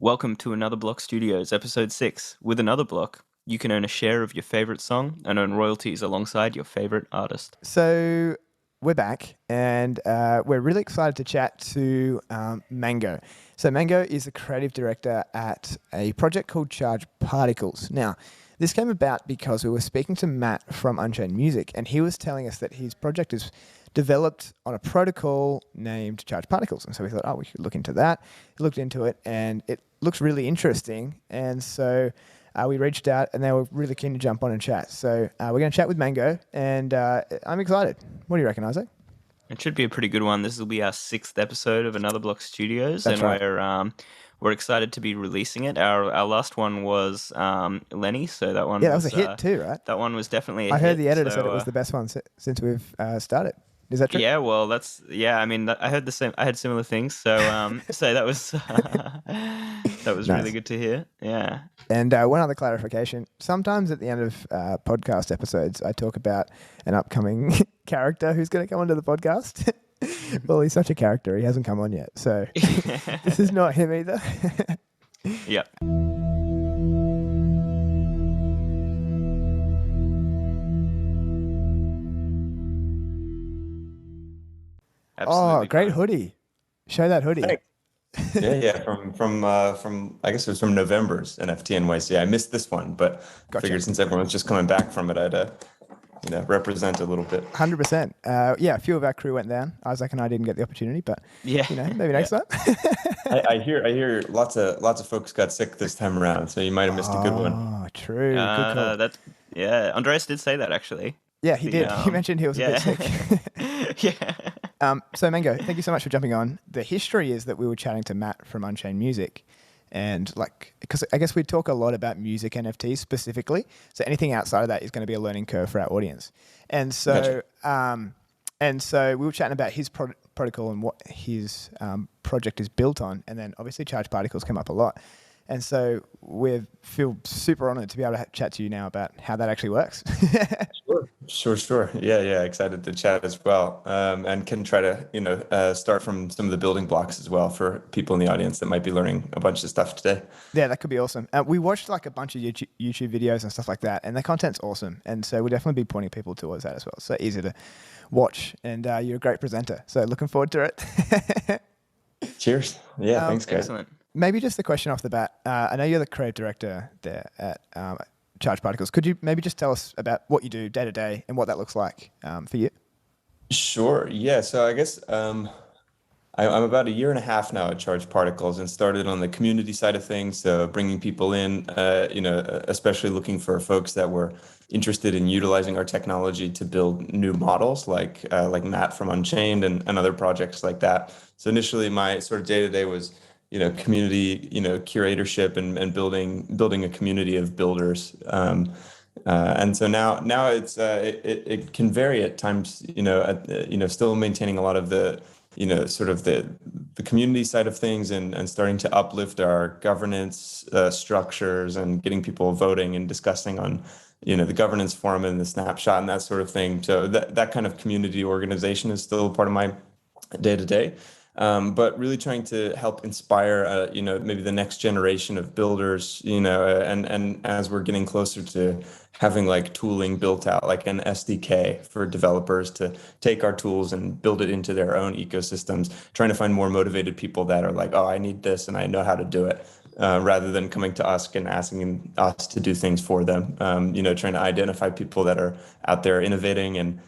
Welcome to Another Block Studios, episode 6. With Another Block, you can earn a share of your favorite song and earn royalties alongside your favorite artist. So we're back and we're really excited to chat to Mango. So Mango is the creative director at a project called Charge Particles. Now, this came about because we were speaking to Matt from Unchained Music, and he was telling us that his project is developed on a protocol named Charge Particles. And so we thought, oh, we should look into that. We looked into it, and it looks really interesting. And so we reached out, and they were really keen to jump on and chat. So we're going to chat with Mango, and I'm excited. What do you reckon, Isaac? It should be a pretty good one. This will be our 6th episode of Another Block Studios, That's and right. we're excited to be releasing it. Our last one was Lenny, so that one Yeah, that was a hit too, right? that one was definitely a I hit. heard the editor so, said it was the best one since we've started. Is that true? Yeah, well, I mean, I heard the same. I heard similar things. So, so that was that was Nice. really good to hear. Yeah. And one other clarification. Sometimes at the end of podcast episodes, I talk about an upcoming character who's going to come onto the podcast. Well, he's such a character. He hasn't come on yet. So this is not him either. Yeah. Absolutely. Oh, great fine. hoodie. Show that hoodie. Thanks. Yeah. From I guess it was from November's NFT NYC. I missed this one, but Gotcha. figured since everyone's just coming back from it, I'd represent a little bit. 100%. Yeah, a few of our crew went down. Isaac and I didn't get the opportunity, but Yeah. maybe next time. I hear lots of folks got sick this time around, so you might have missed a good one. Oh, true. Good call. Andreas did say that actually. Yeah, he did. He mentioned he was a bit sick. Yeah. So Mango, thank you so much for jumping on. The history is that we were chatting to Matt from Unchained Music, and because I guess we talk a lot about music NFTs specifically. So anything outside of that is going to be a learning curve for our audience. And so, Gotcha. we were chatting about his protocol and what his project is built on, and then obviously Charge Particles come up a lot. And so we feel super honored to be able to chat to you now about how that actually works. Sure. Yeah. Excited to chat as well, and can try to start from some of the building blocks as well for people in the audience that might be learning a bunch of stuff today. Yeah, that could be awesome. We watched a bunch of YouTube videos and stuff like that, and the content's awesome. And so we'll definitely be pointing people towards that as well. So easy to watch, and you're a great presenter. So looking forward to it. Cheers. Yeah, thanks, guys. Excellent. Maybe just a question off the bat. I know you're the creative director there at Charge Particles. Could you maybe just tell us about what you do day to day and what that looks like for you? Sure. Yeah. So I guess I'm about a year and a half now at Charge Particles and started on the community side of things. So bringing people in, especially looking for folks that were interested in utilizing our technology to build new models like Matt from Unchained and other projects like that. So initially my sort of day to day was, community, curatorship and building a community of builders. And so now it can vary at times, still maintaining a lot of the, sort of the community side of things and starting to uplift our governance structures and getting people voting and discussing on, the governance forum and the snapshot and that sort of thing. So that kind of community organization is still part of my day to day. But really trying to help inspire, maybe the next generation of builders, and as we're getting closer to having tooling built out, like an SDK for developers to take our tools and build it into their own ecosystems, trying to find more motivated people that are like, oh, I need this and I know how to do it, rather than coming to us and asking us to do things for them, trying to identify people that are out there innovating and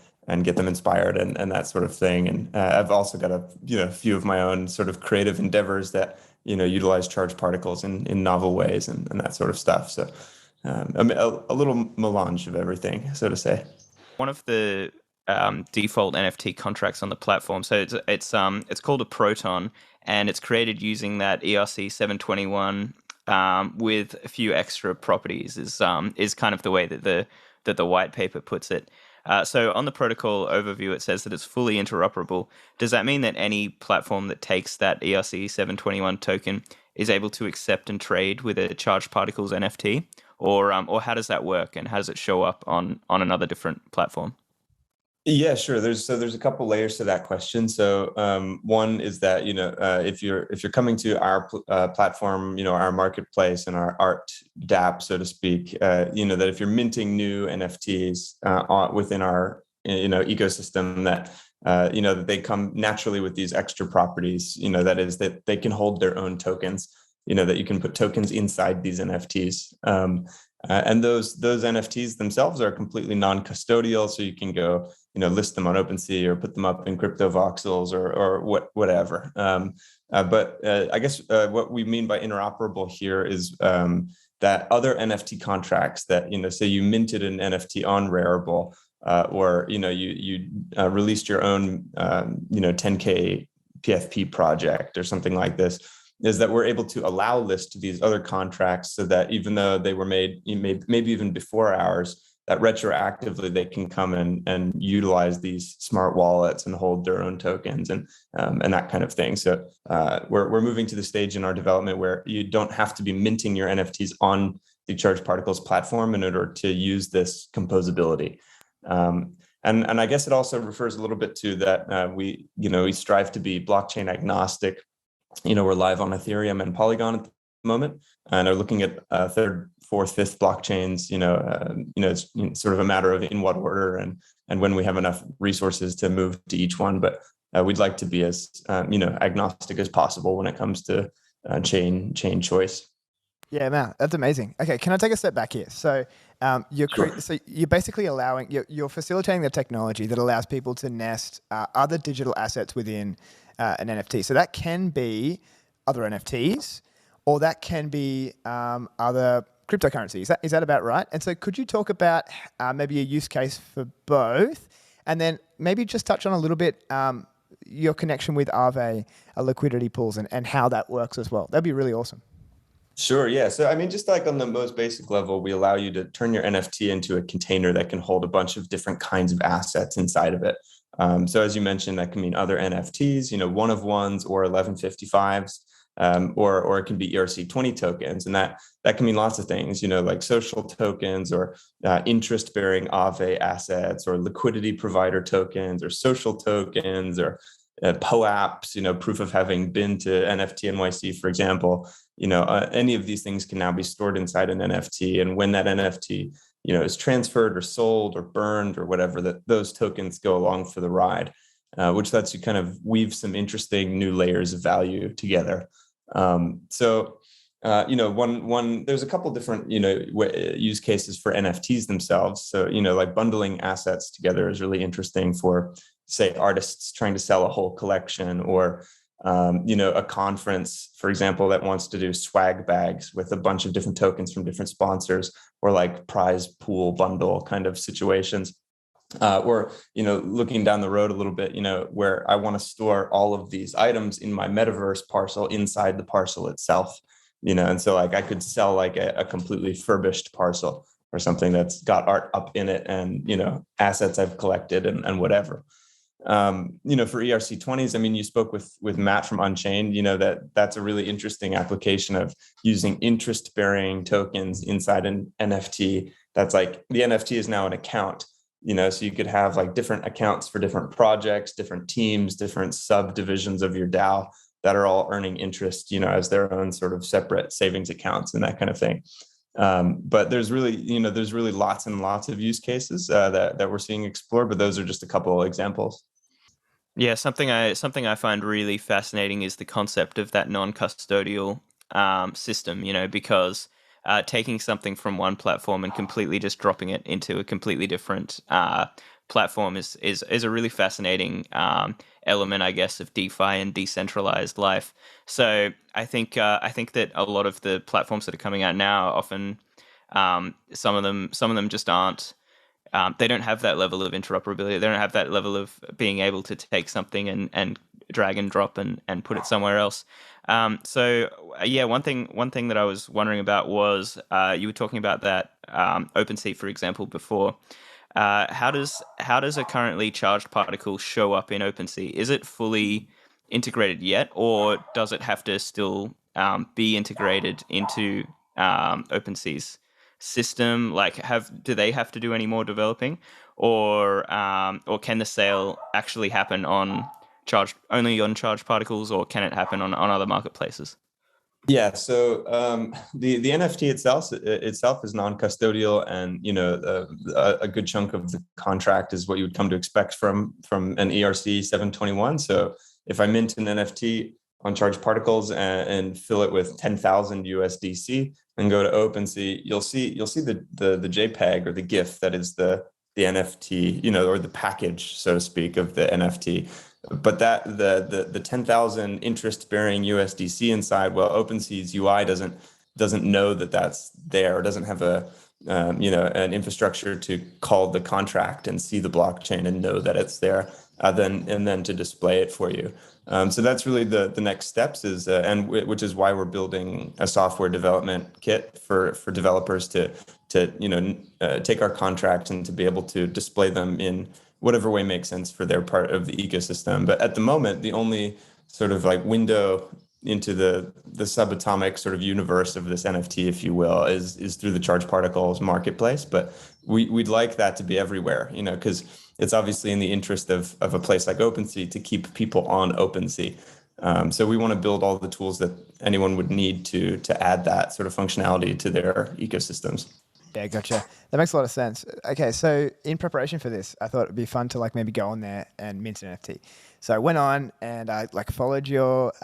get them inspired and that sort of thing. And I've also got a few of my own sort of creative endeavors that, utilize Charge Particles in novel ways and that sort of stuff. So a little melange of everything, so to say. One of the default NFT contracts on the platform. So it's called a Proton, and it's created using that ERC 721 with a few extra properties. Is kind of the way that the white paper puts it. So on the protocol overview, it says that it's fully interoperable. Does that mean that any platform that takes that ERC 721 token is able to accept and trade with a Charged Particles NFT? Or how does that work, and how does it show up on another different platform? Yeah, sure. There's a couple layers to that question. So one is that if you're coming to our platform, our marketplace and our art DApp, so to speak, that if you're minting new NFTs within our ecosystem, that they come naturally with these extra properties. That is that they can hold their own tokens. That you can put tokens inside these NFTs. And those NFTs themselves are completely non-custodial, so you can go list them on OpenSea or put them up in crypto voxels or whatever. But I guess what we mean by interoperable here is that other NFT contracts that say you minted an NFT on Rarible, or you released your own 10K PFP project or something like this, is that we're able to allow lists to these other contracts so that even though they were made maybe even before ours, that retroactively they can come and utilize these smart wallets and hold their own tokens and that kind of thing. So we're moving to the stage in our development where you don't have to be minting your NFTs on the Charged Particles platform in order to use this composability. And I guess it also refers a little bit to that we strive to be blockchain agnostic. We're live on Ethereum and Polygon at the moment, and are looking at third, fourth, fifth blockchains. It's sort of a matter of in what order and when we have enough resources to move to each one. But we'd like to be as agnostic as possible when it comes to chain choice. Yeah, man, that's amazing. Okay, can I take a step back here? So, Sure. so you're basically you're facilitating the technology that allows people to nest other digital assets within an NFT. So that can be other NFTs, or that can be other cryptocurrency. Is that about right? And so, could you talk about maybe a use case for both, and then maybe just touch on a little bit your connection with Aave liquidity pools and how that works as well? That'd be really awesome. Sure. Yeah. So, I mean, just like on the most basic level, we allow you to turn your NFT into a container that can hold a bunch of different kinds of assets inside of it. So, as you mentioned, that can mean other NFTs, one of ones or 1155s, or it can be ERC20 tokens, and that can mean lots of things, like social tokens or interest-bearing Aave assets, or liquidity provider tokens, or social tokens, or POAPs, proof of having been to NFT NYC, for example. Any of these things can now be stored inside an NFT, and when that NFT is transferred or sold or burned or whatever, that those tokens go along for the ride, which lets you kind of weave some interesting new layers of value together. So there's a couple different use cases for NFTs themselves. So like bundling assets together is really interesting for, say, artists trying to sell a whole collection, or a conference, for example, that wants to do swag bags with a bunch of different tokens from different sponsors, or like prize pool bundle kind of situations. Or looking down the road a little bit, where I want to store all of these items in my metaverse parcel inside the parcel itself, and so like I could sell like a completely furbished parcel or something that's got art up in it and assets I've collected and whatever. For ERC20s, I mean, you spoke with Matt from Unchained, that's a really interesting application of using interest-bearing tokens inside an NFT. That's like the NFT is now an account, so you could have like different accounts for different projects, different teams, different subdivisions of your DAO that are all earning interest, as their own sort of separate savings accounts and that kind of thing. But there's really lots and lots of use cases that we're seeing explored, but those are just a couple of examples. Yeah, something I find really fascinating is the concept of that non-custodial system. Because taking something from one platform and completely just dropping it into a completely different platform is a really fascinating element, I guess, of DeFi and decentralized life. So I think that a lot of the platforms that are coming out now, often some of them just aren't. They don't have that level of interoperability. They don't have that level of being able to take something and drag and drop and put it somewhere else. Yeah, one thing that I was wondering about was you were talking about that OpenSea, for example, before. How does a currently charged particle show up in OpenSea? Is it fully integrated yet, or does it have to still be integrated into OpenSea's system? Like, do they have to do any more developing, or can the sale actually happen only on charged particles, or can it happen on other marketplaces? Yeah, so the NFT itself is non-custodial, and a good chunk of the contract is what you would come to expect from an ERC 721. So if I mint an NFT on Charged Particles and fill it with 10,000 USDC and go to OpenSea, you'll see the JPEG or the GIF that is the NFT, or the package, so to speak, of the NFT. But that the 10,000 interest-bearing USDC inside, well, OpenSea's UI doesn't know that that's there, or doesn't have an infrastructure to call the contract and see the blockchain and know that it's there, then to display it for you. So that's really the next steps which is why we're building a software development kit for developers to take our contract and to be able to display them in whatever way makes sense for their part of the ecosystem. But at the moment, the only sort of like window into the subatomic sort of universe of this NFT, if you will, is through the Charged Particles marketplace. But we'd like that to be everywhere, because it's obviously in the interest of a place like OpenSea to keep people on OpenSea. So we want to build all the tools that anyone would need to add that sort of functionality to their ecosystems. Yeah, gotcha. That makes a lot of sense. Okay, so in preparation for this, I thought it'd be fun to like maybe go on there and mint an NFT. So I went on and I like followed your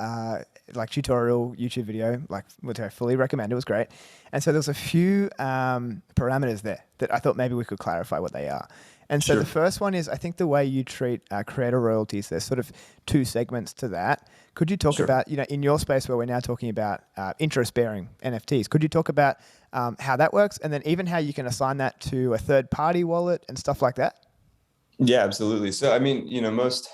like tutorial YouTube video, like which I fully recommend. It was great. And so there's a few parameters there that I thought maybe we could clarify what they are. And so Sure. The first one is, I think the way you treat creator royalties, there's sort of two segments to that. Could you talk Sure. about, in your space where we're now talking about interest-bearing NFTs, could you talk about how that works, and then even how you can assign that to a third-party wallet and stuff like that? Yeah, absolutely. So, I mean, most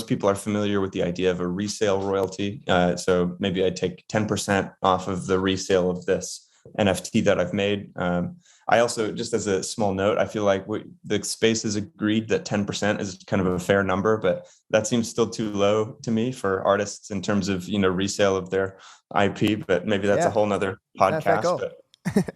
people are familiar with the idea of a resale royalty. So maybe I take 10% off of the resale of this NFT that I've made. I also, just as a small note, I feel like the space has agreed that 10% is kind of a fair number, but that seems still too low to me for artists in terms of, resale of their IP, but maybe that's a whole nother podcast. Cool.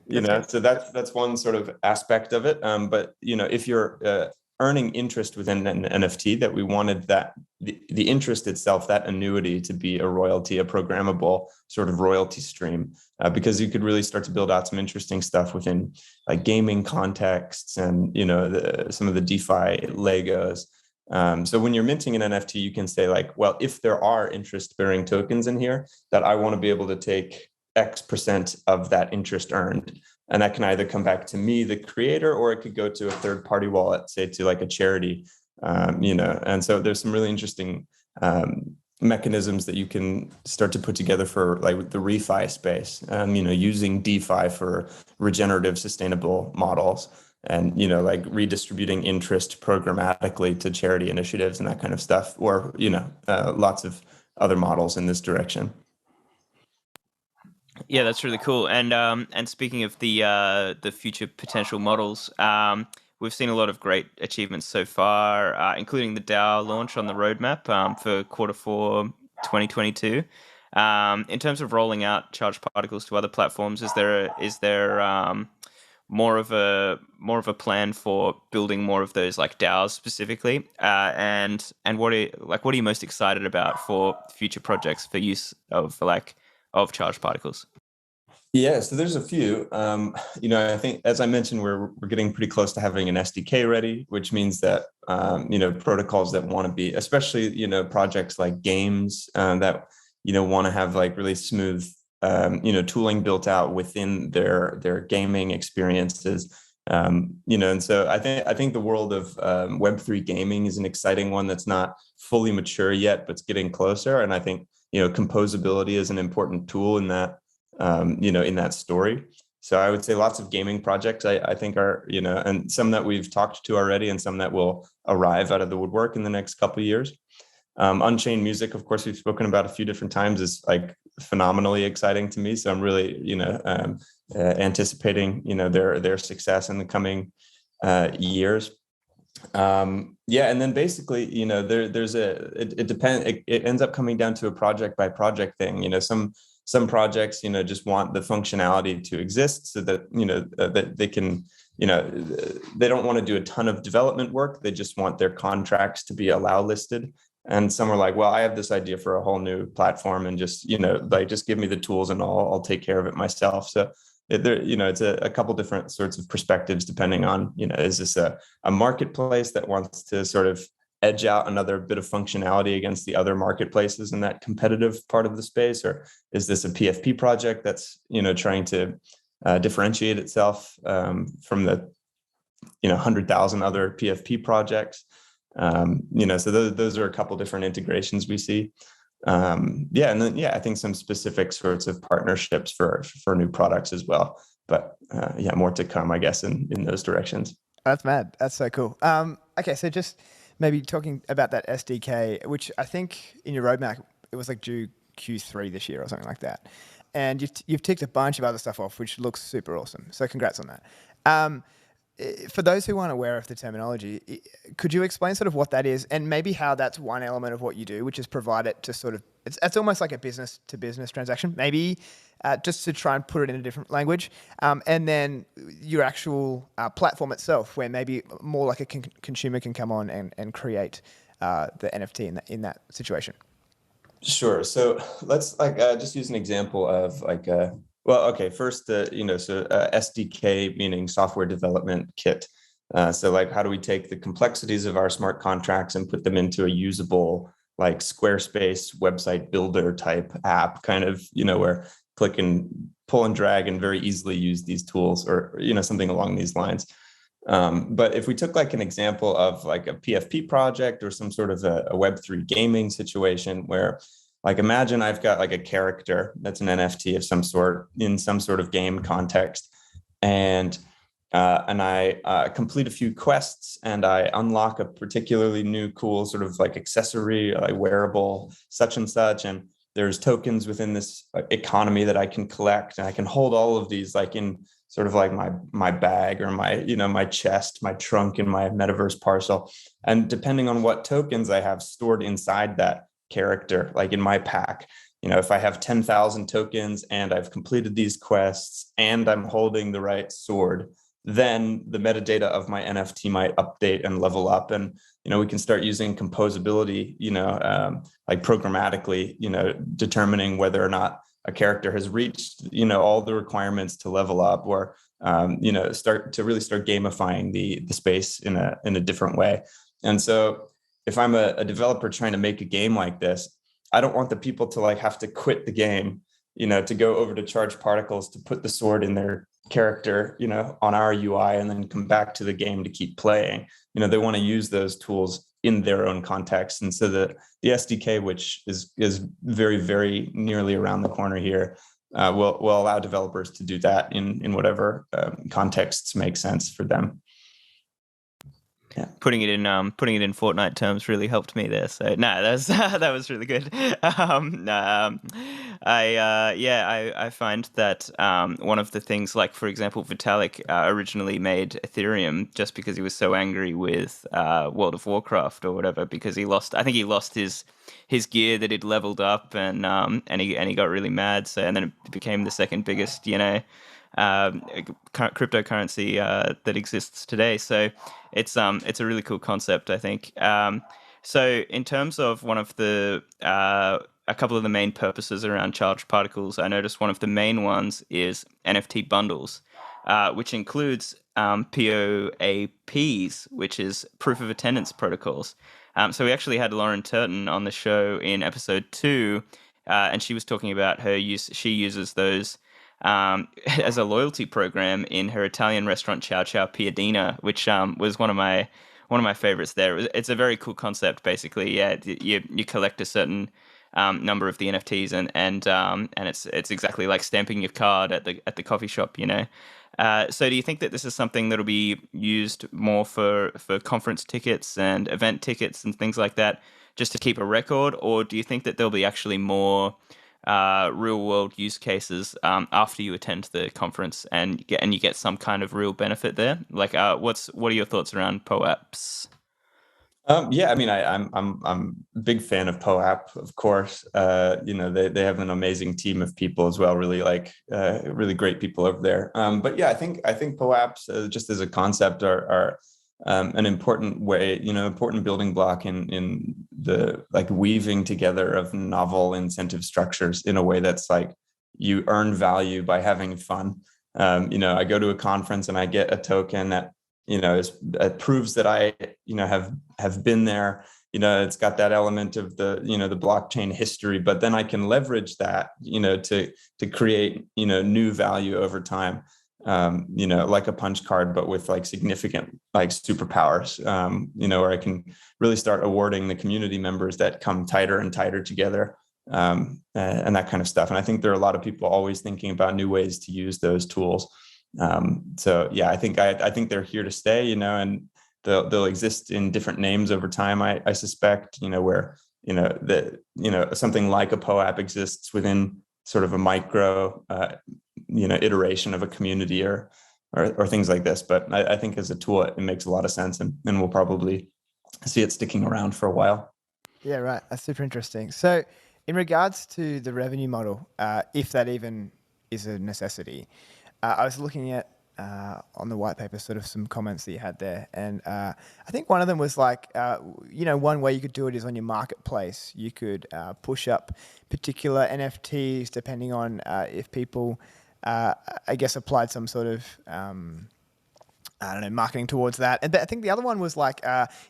But, so that's one sort of aspect of it. But, if you're earning interest within an NFT, that we wanted that the interest itself, that annuity, to be a royalty, a programmable sort of royalty stream, because you could really start to build out some interesting stuff within like gaming contexts and some of the DeFi Legos. So when you're minting an NFT, you can say like, well, if there are interest-bearing tokens in here, that I want to be able to take X% of that interest earned. And that can either come back to me, the creator, or it could go to a third-party wallet, say to like a charity, And so there's some really interesting mechanisms that you can start to put together for like the refi space, using DeFi for regenerative sustainable models, and like redistributing interest programmatically to charity initiatives and that kind of stuff, or lots of other models in this direction. Yeah, that's really cool. And speaking of the future potential models, we've seen a lot of great achievements so far, including the DAO launch on the roadmap for Q4 2022. In terms of rolling out charged particles to other platforms, is there more of a plan for building more of those like DAOs specifically? And what are you most excited about for future projects for use of charged particles? Yeah, so there's a few. I think, as I mentioned, we're getting pretty close to having an SDK ready, which means that protocols that want to be, especially projects like games that want to have like really smooth tooling built out within their gaming experiences. And so I think the world of Web3 gaming is an exciting one that's not fully mature yet, but it's getting closer. And I think composability is an important tool in that. In that story. So I would say lots of gaming projects I think are, and some that we've talked to already and some that will arrive out of the woodwork in the next couple of years. Unchained music, of course, we've spoken about a few different times, is like phenomenally exciting to me. So I'm really, anticipating, their success in the coming years. And then basically, it depends. It ends up coming down to a project by project thing. Some projects, just want the functionality to exist so that, that they can, they don't want to do a ton of development work. They just want their contracts to be allow listed. And some are like, well, I have this idea for a whole new platform, and just, just give me the tools and I'll take care of it myself. So it's a couple different sorts of perspectives depending on, is this a marketplace that wants to sort of edge out another bit of functionality against the other marketplaces in that competitive part of the space? Or is this a PFP project that's, trying to differentiate itself from the, 100,000 other PFP projects? So those are a couple different integrations we see. And then I think some specific sorts of partnerships for new products as well. But more to come, I guess, in those directions. That's mad. That's so cool. Okay, so just maybe talking about that SDK, which I think in your roadmap it was like due Q3 this year or something like that, and you've ticked a bunch of other stuff off, which looks super awesome. So congrats on that. For those who aren't aware of the terminology, could you explain sort of what that is, and maybe how that's one element of what you do, which is provide it to sort of, it's almost like a business to business transaction, maybe just to try and put it in a different language, and then your actual platform itself, where maybe more like a consumer can come on and create the NFT in that situation. Sure. So let's just use an example of first, SDK meaning software development kit. So how do we take the complexities of our smart contracts and put them into a usable, like Squarespace website builder type app, kind of, where click and pull and drag and very easily use these tools, or, something along these lines. But if we took an example of a PFP project or some sort of a Web3 gaming situation where, imagine I've got a character that's an NFT of some sort in some sort of game context, and I complete a few quests and I unlock a particularly new cool sort of accessory, wearable, such and such, and there's tokens within this economy that I can collect, and I can hold all of these in sort of my bag or my chest, my trunk in my metaverse parcel. And depending on what tokens I have stored inside that character, in my pack, if I have 10,000 tokens and I've completed these quests and I'm holding the right sword, then the metadata of my NFT might update and level up. And, we can start using composability, programmatically, determining whether or not a character has reached, all the requirements to level up, or, start gamifying the space in a different way. And so if I'm a developer trying to make a game like this, I don't want the people to have to quit the game, to go over to Charged Particles to put the sword in their character, on our UI, and then come back to the game to keep playing. They want to use those tools in their own context. And so the SDK, which is very, very nearly around the corner here, will allow developers to do that in whatever contexts make sense for them. Yeah. Putting it in Fortnite terms really helped me there. So no, that was really good. I find that one of the things, for example, Vitalik originally made Ethereum just because he was so angry with World of Warcraft or whatever, because he lost his gear that he'd leveled up, and he got really mad. So, and then it became the second biggest cryptocurrency that exists today. So it's a really cool concept, I think. So in terms of one of the a couple of the main purposes around charged particles, I noticed one of the main ones is NFT bundles, which includes POAPs, which is proof of attendance protocols. So we actually had Lauren Turton on the show in episode 2, and she was talking about she uses those as a loyalty program in her Italian restaurant Ciao Ciao Piadina, which was one of my favorites there. It's a very cool concept. Basically, yeah, you collect a certain number of the NFTs, and it's exactly like stamping your card at the coffee shop, So do you think that this is something that'll be used more for conference tickets and event tickets and things like that, just to keep a record, or do you think that there'll be actually more real world use cases after you attend the conference and you get some kind of real benefit there? What are your thoughts around POAPs? Yeah, I mean, I'm a big fan of POAP, of course. They have an amazing team of people as well, really really great people over there. But yeah, I think POAPs just as a concept are an important way, important building block in the like weaving together of novel incentive structures in a way that's like you earn value by having fun. I go to a conference and I get a token that it proves that I have been there. It's got that element of the blockchain history, but then I can leverage that to create new value over time. Like a punch card, but with like significant like superpowers. Where I can really start awarding the community members that come tighter and tighter together, and that kind of stuff. And I think there are a lot of people always thinking about new ways to use those tools. So yeah, I think they're here to stay, and they'll exist in different names over time. I suspect, where something like a POAP exists within sort of a micro iteration of a community or things like this. But I think as a tool, it makes a lot of sense, and we'll probably see it sticking around for a while. Yeah, right. That's super interesting. So, in regards to the revenue model, if that even is a necessity, I was looking at on the white paper sort of some comments that you had there, and I think one of them was like, one way you could do it is on your marketplace. You could push up particular NFTs depending on if people, I guess, applied some sort of I don't know, marketing towards that. And I think the other one was like,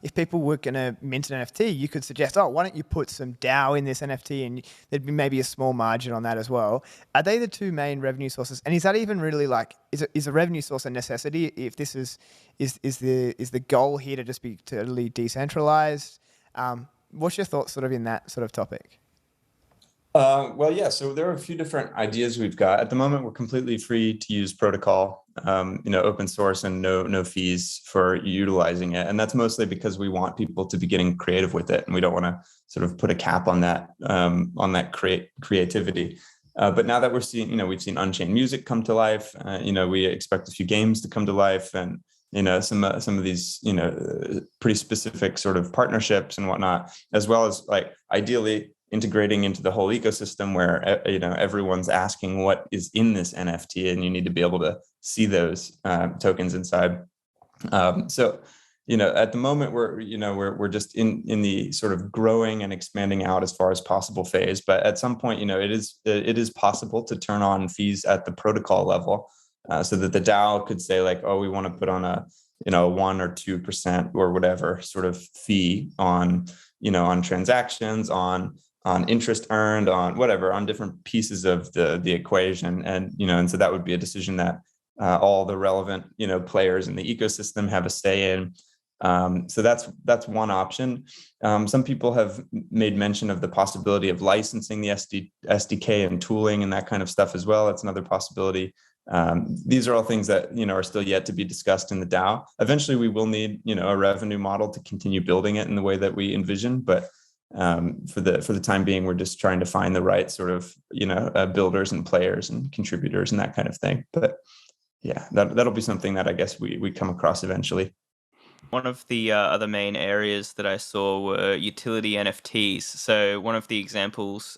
if people were going to mint an NFT, you could suggest, oh, why don't you put some DAO in this NFT, and there'd be maybe a small margin on that as well. Are they the two main revenue sources? And is that even really like, is a revenue source a necessity if this is the goal here to just be totally decentralized? What's your thoughts sort of in that sort of topic? Well, yeah. So there are a few different ideas we've got. At the moment, we're completely free to use protocol, open source, and no fees for utilizing it. And that's mostly because we want people to be getting creative with it, and we don't want to sort of put a cap on that creativity. But now that we're seeing, we've seen Unchained Music come to life. We expect a few games to come to life, and some of these pretty specific sort of partnerships and whatnot, as well as like ideally integrating into the whole ecosystem where everyone's asking what is in this NFT, and you need to be able to see those tokens inside. So at the moment we're just in the sort of growing and expanding out as far as possible phase. But at some point, it is possible to turn on fees at the protocol level, so that the DAO could say like, oh, we want to put on a 1 or 2% or whatever sort of fee on on transactions, on interest earned, on whatever, on different pieces of the equation. And so that would be a decision that all the relevant players in the ecosystem have a say in. So that's one option. Some people have made mention of the possibility of licensing the SDK and tooling and that kind of stuff as well. That's another possibility. These are all things that are still yet to be discussed in the DAO. Eventually, we will need a revenue model to continue building it in the way that we envision, but for the time being, we're just trying to find the right sort of builders and players and contributors and that kind of thing. But yeah, that'll be something that I guess we come across eventually. One of the other main areas that I saw were utility NFTs. So one of the examples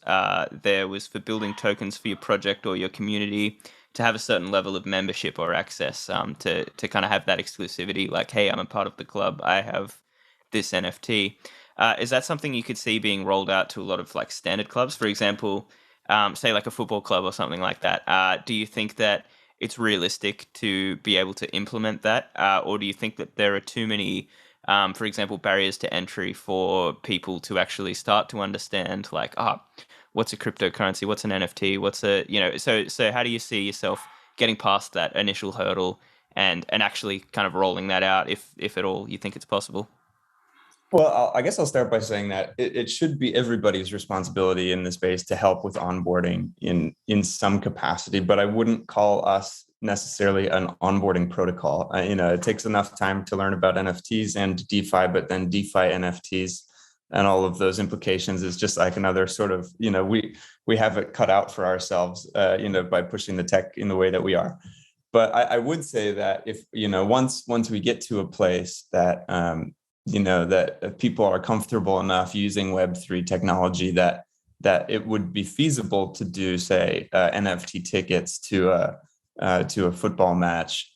there was for building tokens for your project or your community to have a certain level of membership or access, to kind of have that exclusivity. Like, hey, I'm a part of the club. I have this NFT. Is that something you could see being rolled out to a lot of like standard clubs? For example, say like a football club or something like that. Do you think that it's realistic to be able to implement that? Or do you think that there are too many, for example, barriers to entry for people to actually start to understand like, what's a cryptocurrency? What's an NFT? So how do you see yourself getting past that initial hurdle and actually kind of rolling that out if at all you think it's possible? Well, I guess I'll start by saying that it should be everybody's responsibility in this space to help with onboarding in some capacity, but I wouldn't call us necessarily an onboarding protocol. It takes enough time to learn about NFTs and DeFi, but then DeFi NFTs and all of those implications is just like another sort of, we have it cut out for ourselves, by pushing the tech in the way that we are. But I would say that if, once we get to a place that, that people are comfortable enough using Web3 technology that it would be feasible to do, say, NFT tickets to a football match.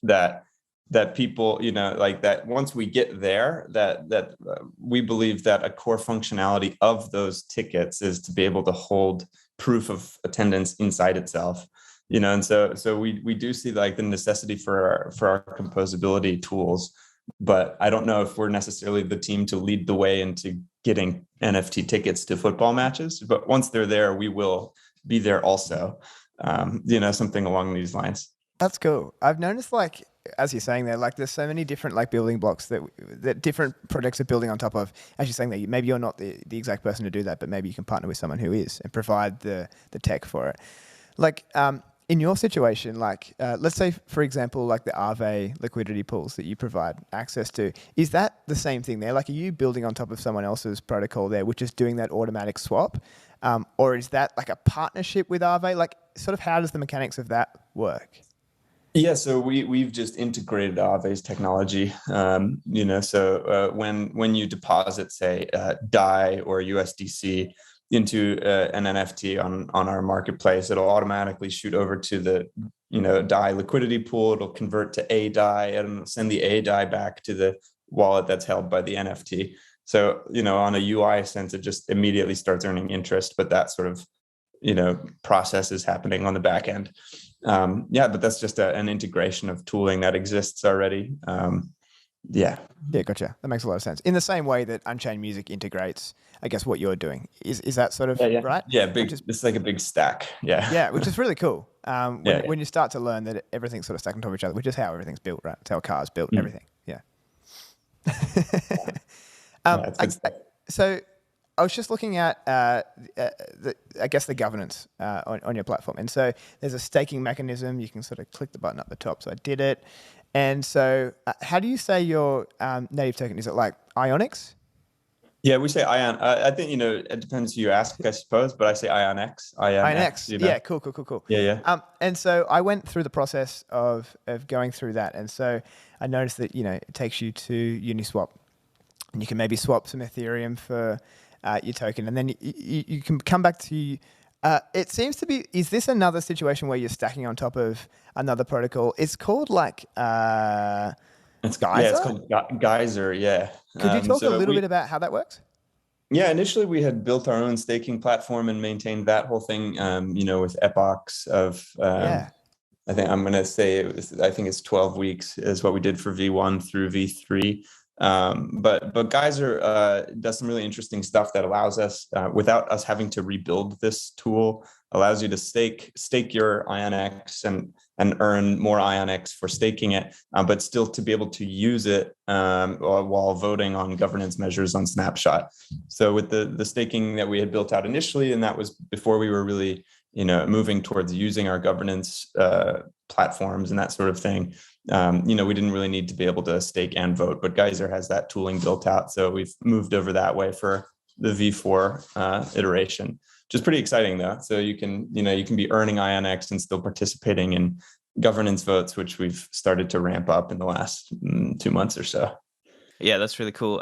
That people, like that. Once we get there, that we believe that a core functionality of those tickets is to be able to hold proof of attendance inside itself. And so we do see like the necessity for our composability tools, but I don't know if we're necessarily the team to lead the way into getting NFT tickets to football matches. But once they're there, we will be there also. Something along these lines. That's cool. I've noticed, like, as you're saying there, like there's so many different like building blocks that different projects are building on top of. As you're saying that maybe you're not the exact person to do that, but maybe you can partner with someone who is and provide the tech for it. Like, in your situation, like, let's say, for example, like the Aave liquidity pools that you provide access to, is that the same thing there? Like, are you building on top of someone else's protocol there, which is doing that automatic swap? Or is that like a partnership with Aave? Like, sort of how does the mechanics of that work? Yeah, so we've just integrated Aave's technology. So when you deposit, say, DAI or USDC into an NFT on our marketplace, it'll automatically shoot over to the DAI liquidity pool. It'll convert to a DAI and send the a DAI back to the wallet that's held by the NFT. So on a UI sense, it just immediately starts earning interest, but that sort of process is happening on the back end. But that's just an integration of tooling that exists already. Yeah, gotcha. That makes a lot of sense. In the same way that Unchained Music integrates, I guess, what you're doing. Is that sort of right? Yeah, it's like a big stack. Yeah, which is really cool. When you start to learn that everything's sort of stacked on top of each other, which is how everything's built, right? It's how a car's built, everything. Yeah. So I was just looking at, I guess, the governance on your platform. And so there's a staking mechanism. You can sort of click the button up the top. So I did it. And so how do you say your native token? Is it like Ionix? Yeah, we say Ion. I think, it depends who you ask, I suppose, but I say IonX. IonX. Yeah, cool. Yeah. And so I went through the process of going through that. And so I noticed that, it takes you to Uniswap. And you can maybe swap some Ethereum for your token. And then you can come back to... it seems to be... Is this another situation where you're stacking on top of another protocol? It's called like... It's Geyser? Yeah, it's called Geyser, yeah. Could you talk a little bit about how that works? Yeah, initially we had built our own staking platform and maintained that whole thing, with epochs of... I think I'm going to say I think it's 12 weeks is what we did for V1 through V3. But Geyser does some really interesting stuff that allows us, without us having to rebuild this tool, allows you to stake your IonX and earn more IonX for staking it, but still to be able to use it while voting on governance measures on Snapshot. So with the staking that we had built out initially, and that was before we were really moving towards using our governance platforms and that sort of thing. We didn't really need to be able to stake and vote, but Geyser has that tooling built out. So we've moved over that way for the V4 iteration, which is pretty exciting though. So you can be earning IonX and still participating in governance votes, which we've started to ramp up in the last 2 months or so. Yeah, that's really cool.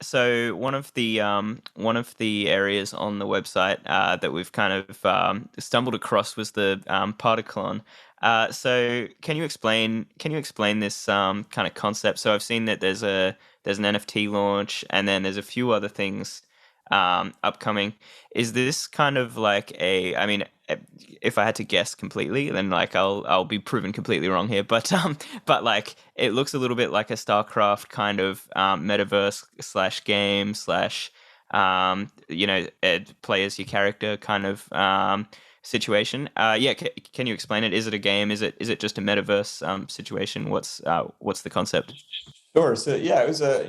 So one of the areas on the website that we've kind of stumbled across was the Particlon. So can you explain this kind of concept? So I've seen that there's an NFT launch, and then there's a few other things upcoming. Is this kind of like if I had to guess completely, then like I'll be proven completely wrong here. But like it looks a little bit like a StarCraft kind of metaverse / game / play as your character kind of situation. Can you explain it? Is it a game? Is it just a metaverse situation? What's the concept? Sure. So yeah, it was a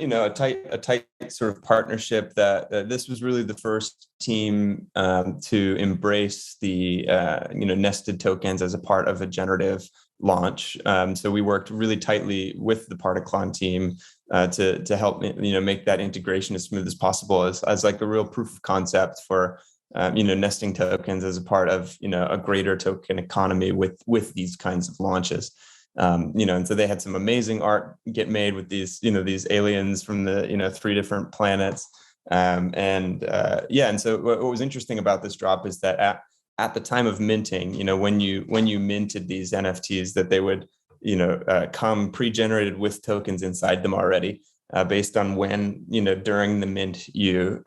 tight sort of partnership that this was really the first team to embrace the nested tokens as a part of a generative launch. So we worked really tightly with the Particlon team to help make that integration as smooth as possible as like a real proof of concept for nesting tokens as a part of a greater token economy with these kinds of launches. And so they had some amazing art get made with these aliens from the 3 different planets. And so what was interesting about this drop is that at the time of minting, when you minted these NFTs, that they would come pre-generated with tokens inside them already, based on when during the mint you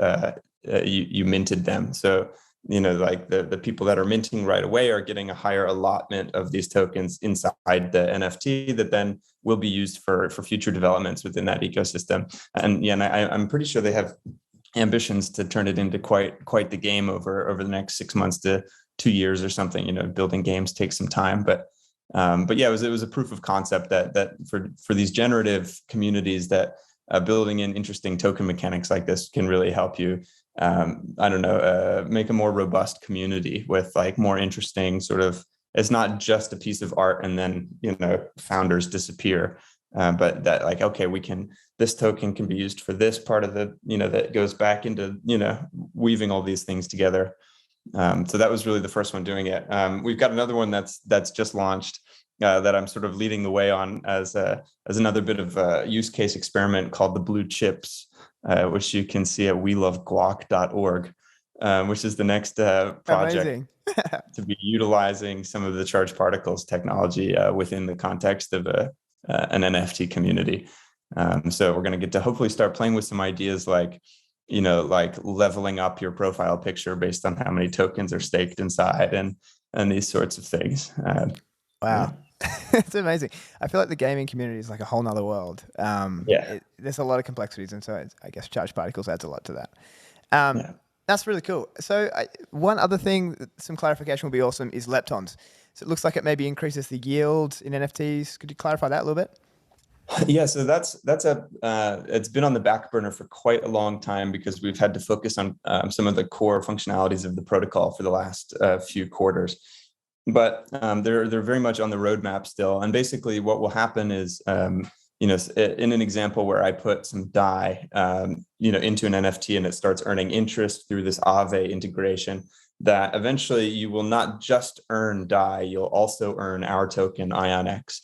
minted them. So like the people that are minting right away are getting a higher allotment of these tokens inside the NFT that then will be used for future developments within that ecosystem. And I'm pretty sure they have ambitions to turn it into quite the game over the next 6 months to 2 years or something. Building games takes some time, but yeah, it was a proof of concept that for these generative communities, that building in interesting token mechanics like this can really help you make a more robust community with like more interesting sort of, it's not just a piece of art and then founders disappear, but that like, okay, this token can be used for this part of the that goes back into weaving all these things together. So that was really the first one doing it. We've got another one that's just launched, that I'm sort of leading the way on as another bit of a use case experiment called the Blue Chips, which you can see at weloveguac.org, which is the next project to be utilizing some of the charged particles technology within the context of an NFT community. So we're going to get to hopefully start playing with some ideas like leveling up your profile picture based on how many tokens are staked inside and these sorts of things. Wow. Yeah. It's amazing. I feel like the gaming community is like a whole nother world. There's a lot of complexities, and so I guess charged particles adds a lot to that. That's really cool. So one other thing, some clarification would be awesome, is Leptons. So it looks like it maybe increases the yield in NFTs. Could you clarify that a little bit? Yeah, so it's been on the back burner for quite a long time because we've had to focus on some of the core functionalities of the protocol for the last few quarters. But they're very much on the roadmap still. And basically what will happen is, in an example where I put some DAI, into an NFT and it starts earning interest through this Aave integration, that eventually you will not just earn DAI, you'll also earn our token IONX.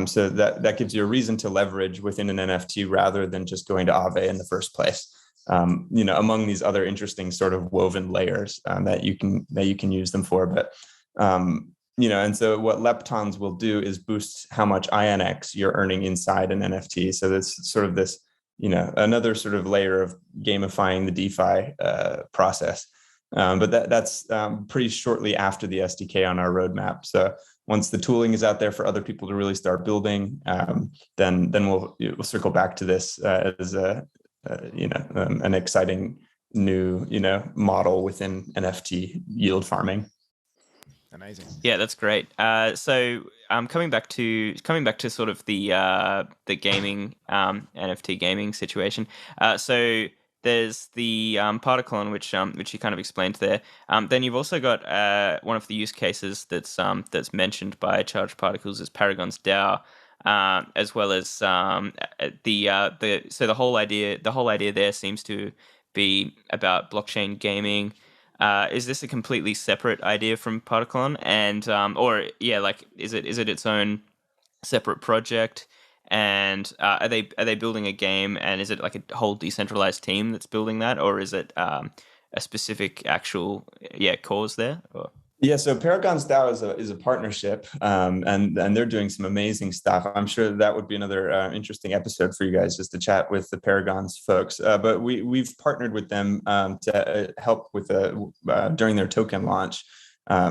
So that gives you a reason to leverage within an NFT rather than just going to Aave in the first place. Among these other interesting sort of woven layers that you can use them for, but and so what Leptons will do is boost how much INX you're earning inside an NFT. So that's sort of this, another sort of layer of gamifying the DeFi process. But that's pretty shortly after the SDK on our roadmap. So once the tooling is out there for other people to really start building, then we'll circle back to this as an exciting new model within NFT yield farming. Amazing. Yeah, that's great. So coming back to sort of the gaming NFT gaming situation. So there's the particle on which you kind of explained there. Then you've also got one of the use cases that's mentioned by Charged Particles is Paragon's DAO, as well as so the whole idea there seems to be about blockchain gaming. Is this a completely separate idea from Particlon, and is it its own separate project? And are they building a game, and is it like a whole decentralized team that's building that, or is it a specific actual cause there? Or? Yeah, so Paragon's DAO is a partnership, and they're doing some amazing stuff. I'm sure that would be another interesting episode for you guys, just to chat with the Paragon's folks. But we've partnered with them to help with during their token launch.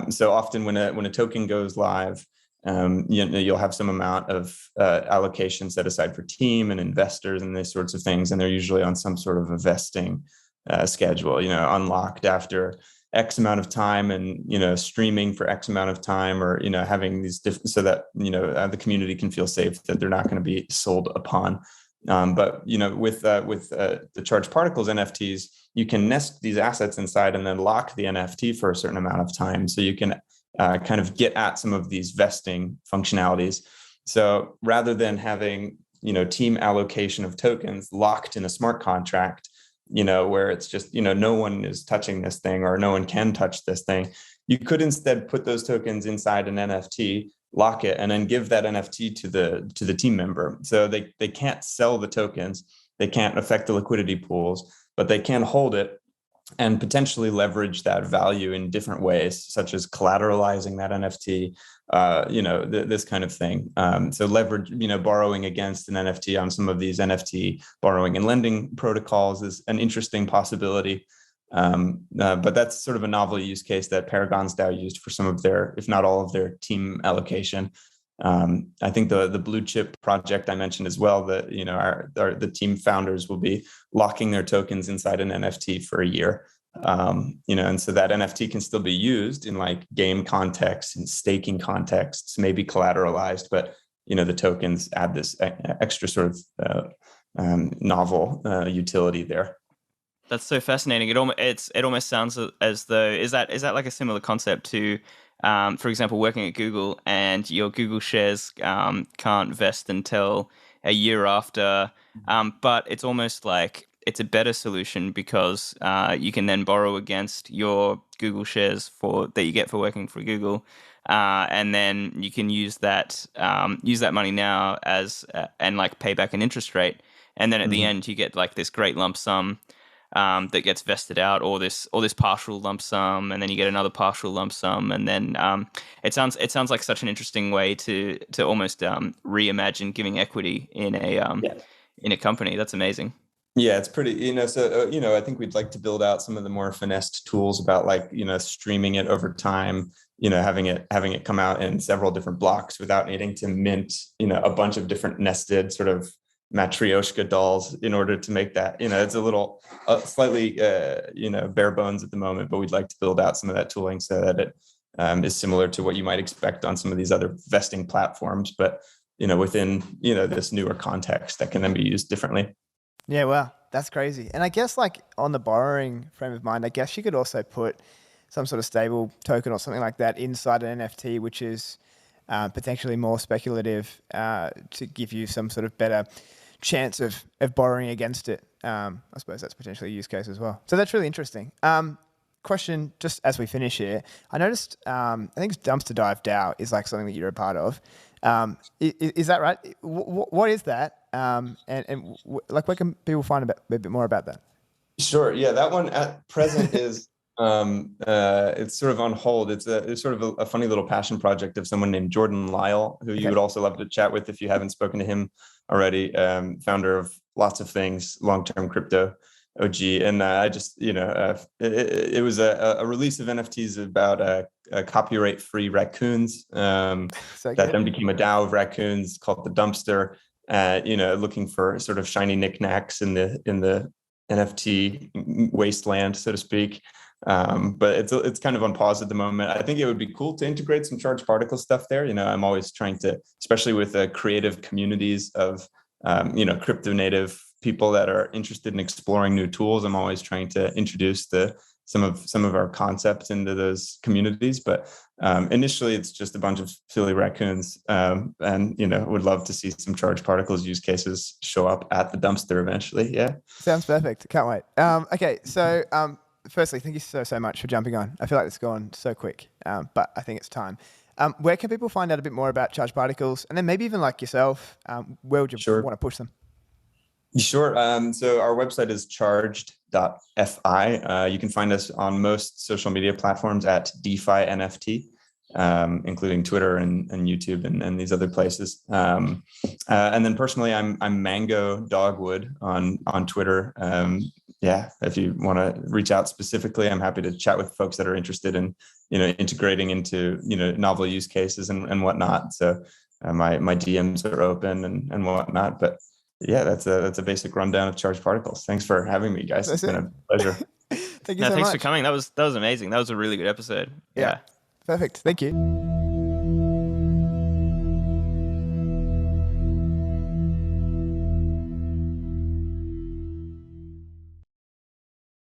So often when a token goes live, you'll have some amount of allocation set aside for team and investors and these sorts of things, and they're usually on some sort of a vesting schedule. Unlocked after X amount of time, and streaming for X amount of time, or having these so that the community can feel safe that they're not going to be sold upon. But with the Charged Particles NFTs, you can nest these assets inside and then lock the NFT for a certain amount of time, so you can kind of get at some of these vesting functionalities. So rather than having team allocation of tokens locked in a smart contract, where it's just, no one is touching this thing, or no one can touch this thing, you could instead put those tokens inside an NFT, lock it, and then give that NFT to the team member. So they can't sell the tokens, they can't affect the liquidity pools, but they can hold it and potentially leverage that value in different ways, such as collateralizing that NFT, this kind of thing. So leverage, borrowing against an NFT on some of these NFT borrowing and lending protocols is an interesting possibility. But that's sort of a novel use case that Paragon's DAO used for some of their, if not all of their team allocation. I think the blue chip project I mentioned as well, that the team founders will be locking their tokens inside an NFT for a year. And so that NFT can still be used in like game contexts and staking contexts, maybe collateralized, but the tokens add this extra sort of novel utility there. That's so fascinating. It almost sounds as though is that like a similar concept to, for example, working at Google, and your Google shares can't vest until a year after, but it's almost like it's a better solution because you can then borrow against your Google shares that you get for working for Google, and then you can use that money now as and like pay back an interest rate, and then at the end you get like this great lump sum that gets vested out, or this partial lump sum, and then you get another partial lump sum, and then it sounds like such an interesting way to almost reimagine giving equity in a company. That's amazing. Yeah, it's pretty, so, I think we'd like to build out some of the more finessed tools about like, streaming it over time, having it come out in several different blocks without needing to mint, a bunch of different nested sort of Matryoshka dolls in order to make that, it's a little slightly, bare bones at the moment, but we'd like to build out some of that tooling so that it is similar to what you might expect on some of these other vesting platforms, but, within, this newer context that can then be used differently. Yeah, wow, that's crazy. And I guess like on the borrowing frame of mind, I guess you could also put some sort of stable token or something like that inside an NFT, which is potentially more speculative to give you some sort of better chance of borrowing against it. I suppose that's potentially a use case as well. So that's really interesting. Question, just as we finish here, I noticed, I think Dumpster Dive DAO is like something that you're a part of. Is that right? What is that? Like, where can people find a bit more about that? Sure. Yeah, that one at present is it's sort of on hold. It's sort of a funny little passion project of someone named Jordan Lyle, who you would also love to chat with if you haven't spoken to him already. Founder of lots of things, long-term crypto OG, and I just it was a release of NFTs about copyright-free raccoons that then became a DAO of raccoons called the Dumpster. Looking for sort of shiny knickknacks in the NFT wasteland, so to speak. But it's kind of on pause at the moment. I think it would be cool to integrate some charged particle stuff there. I'm always trying to, especially with creative communities of crypto native people that are interested in exploring new tools. I'm always trying to introduce some of our concepts into those communities. But initially, it's just a bunch of silly raccoons, and would love to see some charged particles use cases show up at the Dumpster eventually. Yeah, sounds perfect. Can't wait. Okay, so firstly, thank you so much for jumping on. I feel like it's gone so quick, but I think it's time. Where can people find out a bit more about charged particles, and then maybe even like yourself? Where would you want to push them? Sure. So our website is charged.fi. You can find us on most social media platforms at DeFi NFT, including Twitter and YouTube and these other places. And then personally, I'm Mango Dogwood on Twitter. If you want to reach out specifically, I'm happy to chat with folks that are interested in integrating into novel use cases and whatnot. So my DMs are open and whatnot. But yeah, that's a basic rundown of charged particles. Thanks for having me, guys. It's been a pleasure. Thank you so much. Thanks for coming. That was amazing. That was a really good episode. Yeah. Perfect. Thank you.